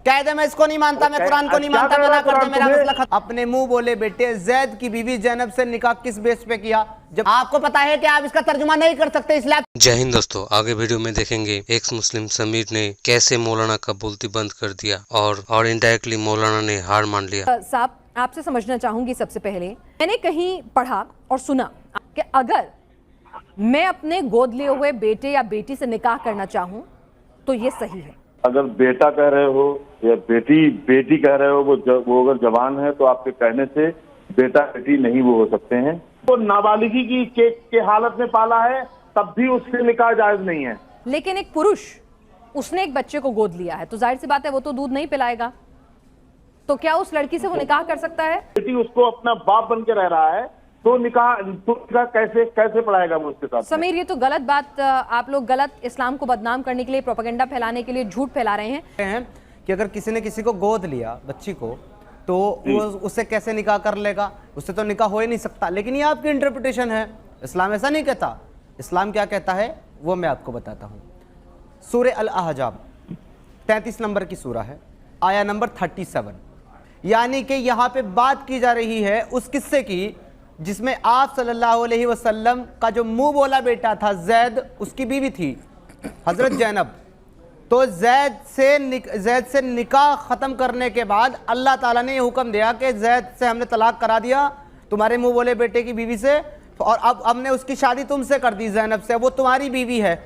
کہہ دے میں اس کو نہیں مانتا، میں قرآن کو نہیں مانتا، منع کر دے، میرا مسئلہ ختم۔ اپنے منہ بولے بیٹے زید کی بیوی زینب سے نکاح کس بیس پہ کیا؟ جب آپ کو پتا ہے کہ آپ اس کا ترجمہ نہیں کر سکتے اسلام۔ جے ہند دوستو، آگے ویڈیو میں دیکھیں گے ایکس مسلم سمیر نے کیسے مولانا کا بولتی بند کر دیا اور انڈائریکٹلی مولانا نے ہار مان لیا۔ صاحب آپ سے سمجھنا چاہوں گی سب سے پہلے، میں نے کہیں پڑھا اور سنا کہ اگر میں اپنے گود لیے ہوئے بیٹے یا بیٹی سے نکاح کرنا چاہوں تو یہ صحیح ہے؟ اگر بیٹا کہہ رہے ہو یا بیٹی کہہ رہے ہو، وہ اگر جوان ہے تو آپ کے کہنے سے بیٹا بیٹی نہیں وہ ہو سکتے ہیں۔ وہ نابالغی کی حالت میں پالا ہے تب بھی اس سے نکاح جائز نہیں ہے۔ لیکن ایک پروش اس نے ایک بچے کو گود لیا ہے تو ظاہر سی بات ہے وہ تو دودھ نہیں پلائے گا، تو کیا اس لڑکی سے وہ نکاح کر سکتا ہے؟ بیٹی اس کو اپنا باپ بن کے رہ رہا ہے تو نکاح کیسے پڑھائے گا وہ اس کے ساتھ؟ سمیر یہ تو غلط بات، آپ لوگ غلط اسلام کو بدنام کرنے کے لیے، پروپیگنڈا پھیلانے کے لیے جھوٹ پھیلا رہے ہیں کہ اگر کسی نے کسی کو گود لیا بچی کو تو وہ اس سے کیسے نکاح کر لے گا؟ اس سے تو نکاح ہو ہی نہیں سکتا۔ لیکن یہ آپ کی انٹرپریٹیشن ہے، اسلام ایسا نہیں کہتا۔ اسلام کیا کہتا ہے وہ میں آپ کو بتاتا ہوں۔ سورہ الاحزاب 33 نمبر کی سورہ ہے، آیا نمبر 37، یعنی کہ یہاں پہ بات کی جا رہی ہے اس قصے کی جس میں آپ صلی اللہ علیہ وسلم کا جو منہ بولا بیٹا تھا زید، اس کی بیوی تھی حضرت زینب۔ تو زید سے نکاح ختم کرنے کے بعد اللہ تعالیٰ نے یہ حکم دیا کہ زید سے ہم نے طلاق کرا دیا تمہارے منہ بولے بیٹے کی بیوی سے، اور اب ہم نے اس کی شادی تم سے کر دی زینب سے، وہ تمہاری بیوی ہے۔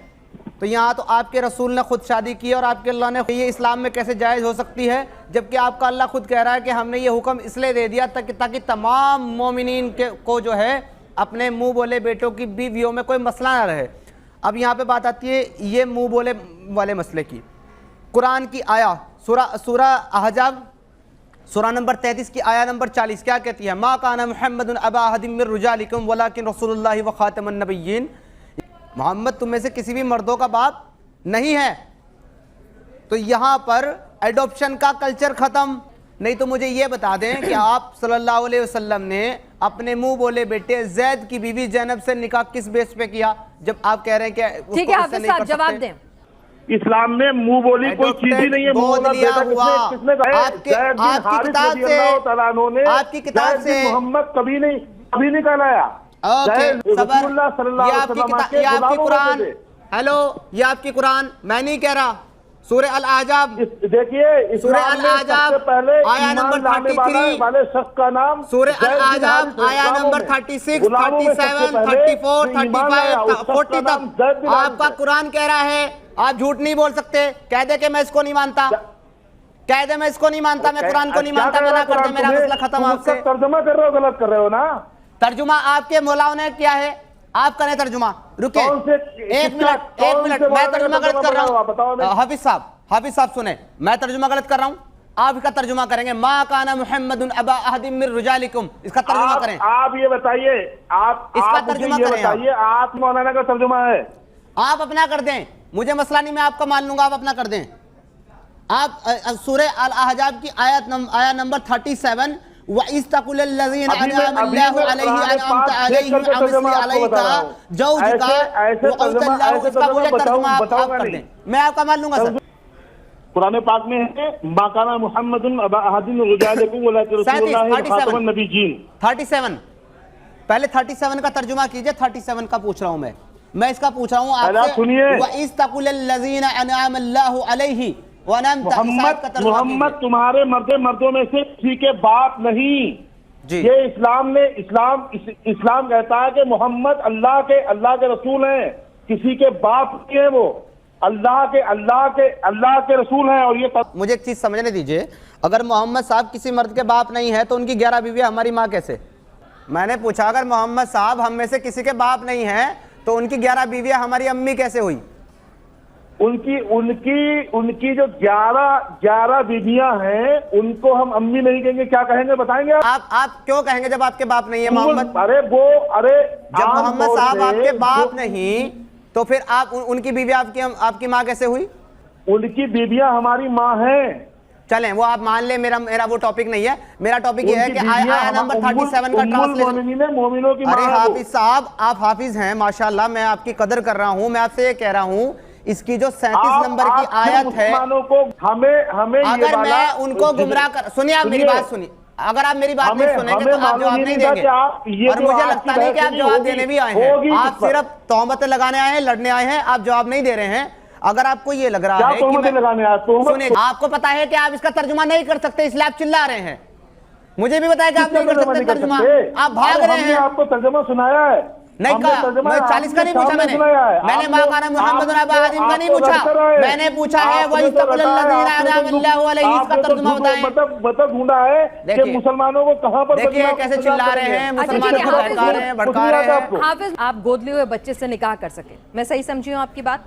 تو یہاں تو آپ کے رسول نے خود شادی کی اور آپ کے اللہ نے، یہ اسلام میں کیسے جائز ہو سکتی ہے جبکہ آپ کا اللہ خود کہہ رہا ہے کہ ہم نے یہ حکم اس لیے دے دیا تاکہ تمام مومنین کو جو ہے اپنے منہ بولے بیٹوں کی بیویوں میں کوئی مسئلہ نہ رہے۔ اب یہاں پہ بات آتی ہے یہ منہ بولے والے مسئلے کی۔ قرآن کی آیا سورہ احزاب سورہ نمبر 33 کی آیا نمبر 40 کیا کہتی ہے؟ ما کان محمد ابا احد من رجالکم ولکن رسول اللہ وخاتم النبیین۔ محمد تم میں سے کسی بھی مردوں کا باپ نہیں ہے۔ تو یہاں پر ایڈoption کا کلچر ختم۔ نہیں تو مجھے یہ بتا دیں کہ آپ صلی اللہ علیہ وسلم نے اپنے منہ بولے بیٹے زید کی بیوی زینب سے نکاح کس بیس پہ کیا جب آپ کہہ رہے ہیں کہ ٹھیک ہے حافظ صاحب جواب دیں۔ اسلام میں منہ بولی کوئی چیز ہی نہیں ہے۔ آپ کی کتاب سے محمد کبھی نہیں کہلایا۔ یہ آپ کی قرآن، ہیلو یہ آپ کی قرآن، میں نہیں کہہ رہا۔ سورہ الاحزاب دیکھیے، سورہ الاحزاب آیا نمبر 33، سورہ الاحزاب آیا نمبر 36، 37، 34، 35، 40 تک آپ کا قرآن کہہ رہا ہے۔ آپ جھوٹ نہیں بول سکتے، کہہ دے کہ میں اس کو نہیں مانتا، کہہ دے میں اس کو نہیں مانتا، میں قرآن کو نہیں مانتا، منع کر دے، میرا مسئلہ ختم آپ سے۔ ترجمہ کر رہے ہو، غلط کر رہے ہو نا۔ ترجمہ آپ کے مولاؤں نے کیا ہے، آپ کریں ترجمہ۔ رکے ایک منٹ میں ترجمہ غلط کر رہا ہوں۔ حافظ صاحب سنیں، میں ترجمہ غلط کر رہا ہوں، آپ اس کا ترجمہ کریں گے۔ ما کان محمد ابا احد من رجالکم، اس کا ترجمہ کریں۔ آپ یہ بتائیے، اس کا ترجمہ کریں، آپ مولانا کا ترجمہ ہے، آپ اپنا کر دیں، مجھے مسئلہ نہیں، میں آپ کا مان لوں گا، آپ اپنا کر دیں۔ آپ سورہ الاحزاب کی آیا نمبر 37، وَإِذْ تَقُولُ الَّذِينَ أَنْعَمَ اللَّهُ عَلَيْهِمْ أَنْعَمْتَ عَلَيْهِمْ أَمْثِلِ عَلَيْكَ زَوْجِكَ وَأَوْتَ اللَّهُ، اس کا مجھے ترجمہ آپ کر دیں، میں آپ کا مان لوں گا سر۔ قرآن پاک میں ہے ما کان محمد ابا احد من رجالکم ولکن رسول اللہ وخاتم النبیین۔ 37 پہلے 37 کا ترجمہ کیجئے، 37 کا پوچھ رہا ہوں میں اس کا پوچھ رہا ہوں آپ سے۔ وَإِذْ تَقُولُ الَّذِينَ أَنْعَمَ اللَّهُ عَلَيْهِ محمد تمہارے مردوں میں سے کسی کے باپ نہیں۔ یہ اسلام کہتا ہے کہ محمد اللہ کے رسول ہیں، کسی کے باپ نہیں ہیں، وہ اللہ کے رسول ہیں۔ اور یہ مجھے ایک چیز سمجھنے دیجئے، اگر محمد صاحب کسی مرد کے باپ نہیں ہے تو ان کی 11 بیویاں ہماری ماں کیسے؟ میں نے پوچھا اگر محمد صاحب ہم میں سے کسی کے باپ نہیں ہیں تو ان کی 11 بیویاں ہماری امی کیسے ہوئی؟ ان کی جو 11 بیویاں ہیں ان کو ہم امی نہیں کہیں گے، کیا کہیں گے بتائیں گے؟ آپ کیوں کہیں گے جب آپ کے باپ نہیں ہے محمد؟ جب محمد صاحب آپ کے باپ نہیں تو پھر آپ ان کی بیوی آپ کی ماں کیسے ہوئی؟ ان کی بیویاں ہماری ماں ہیں۔ چلیں وہ آپ مان لیں، میرا وہ ٹاپک نہیں ہے، میرا ٹاپک یہ ہے کہ آیا نمبر 37 کا ٹرانسلیشن۔ ارے حافظ صاحب، آپ حافظ ہیں ماشاءاللہ، میں آپ کی قدر کر رہا ہوں، میں آپ سے یہ کہہ رہا ہوں اس کی جو 37 نمبر کی آیت ہے، مسلمانوں کو ہمیں اگر میں ان کو گمراہ کر، سنیے آپ میری بات سنیے، اگر آپ میری بات نہیں سنیں گے تو آپ جواب نہیں دیں گے، اور مجھے لگتا نہیں کہ آپ جواب دینے بھی آئے ہیں، آپ صرف تہمتیں لگانے آئے ہیں، لڑنے آئے ہیں، آپ جواب نہیں دے رہے ہیں۔ اگر آپ کو یہ لگ رہا ہے کہ سنیں، آپ کو پتا ہے کہ آپ اس کا ترجمہ نہیں کر سکتے، اس لیے آپ چلا رہے ہیں، مجھے بھی بتائے کہ آپ نہیں کر سکتے ترجمہ، آپ بھاگ رہے ہیں۔ آپ کو ترجمہ سنایا ہے؟ نہیں کہا، میں 40 کا نہیں پوچھا، میں نے ماں کانا محمد عبا عظیم کا نہیں پوچھا، میں نے پوچھا ہے وَإِسْتَقْلَ الَّذِينَ أَنْعَمَ اللَّهُ عَلَيْهِمْ، اس کا ترجمہ بتائیں۔ مطلب ڈھونڈا ہے کہ مسلمانوں کو کہاں پر دیکھیے کیسے چلا رہے ہیں، مسلمانوں کو بھڑکا رہے ہیں، بھڑکا رہے ہیں۔ حافظ، آپ گود لیے ہوئے بچے سے نکاح کر سکیں، میں صحیح سمجھی ہوں آپ کی بات؟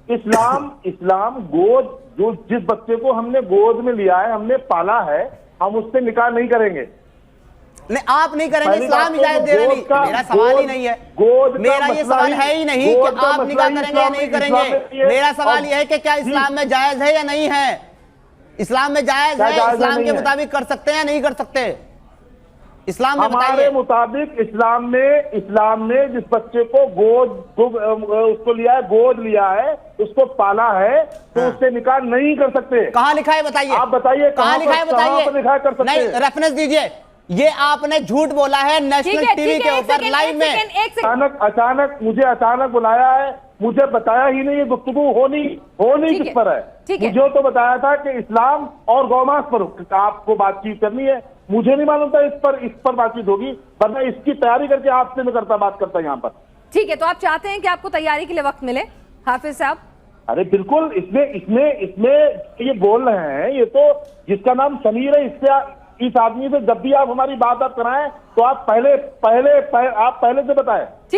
اسلام گود، جو جس بچے کو ہم نے گود میں لیا ہے، ہم نے پالا ہے، ہم اس سے نکاح نہیں کریں گے۔ نہیں، آپ نہیں کریں گے، اسلام اجازت دے رہے نہیں، میرا سوال ہی نہیں ہے، میرا یہ سوال ہے ہی نہیں کہ آپ نکاح کریں گے یا نہیں کریں گے، میرا سوال یہ ہے کہ کیا اسلام میں جائز ہے یا نہیں ہے، اسلام میں جائز ہے، اسلام کے مطابق کر سکتے ہیں یا نہیں کر سکتے، اسلام میں بتائیے۔ ہمارے مطابق اسلام نے جس بچے کو اس کو لیا ہے، گود لیا ہے، اس کو پالا ہے، تو اس سے نکاح نہیں کر سکتے۔ کہاں لکھا ہے بتائیے، آپ بتائیے کہاں لکھا ہے بتائیے، نکاح کر سکتے؟ نہیں ریفرنس دیجئے، یہ آپ نے جھوٹ بولا ہے نیشنل ٹی وی کے اوپر لائیو میں۔ اچانک بلایا ہے، مجھے بتایا ہی نہیں، یہ گفتگو ہونی کس پر ہے؟ مجھے تو بتایا تھا کہ اسلام اور گوماس پر آپ کو بات چیت کرنی ہے، مجھے نہیں معلوم تھا اس پر بات چیت ہوگی، ورنہ اس کی تیاری کر کے آپ سے میں بات کرتا یہاں پر۔ ٹھیک ہے، تو آپ چاہتے ہیں کہ آپ کو تیاری کے لیے وقت ملے حافظ صاحب؟ ارے بالکل، اس میں یہ بول رہے ہیں، یہ تو جس کا نام سمیر ہے، اس آدمی سے جب بھی آپ ہماری بات کرائیں تو آپ پہلے سے بتائیں۔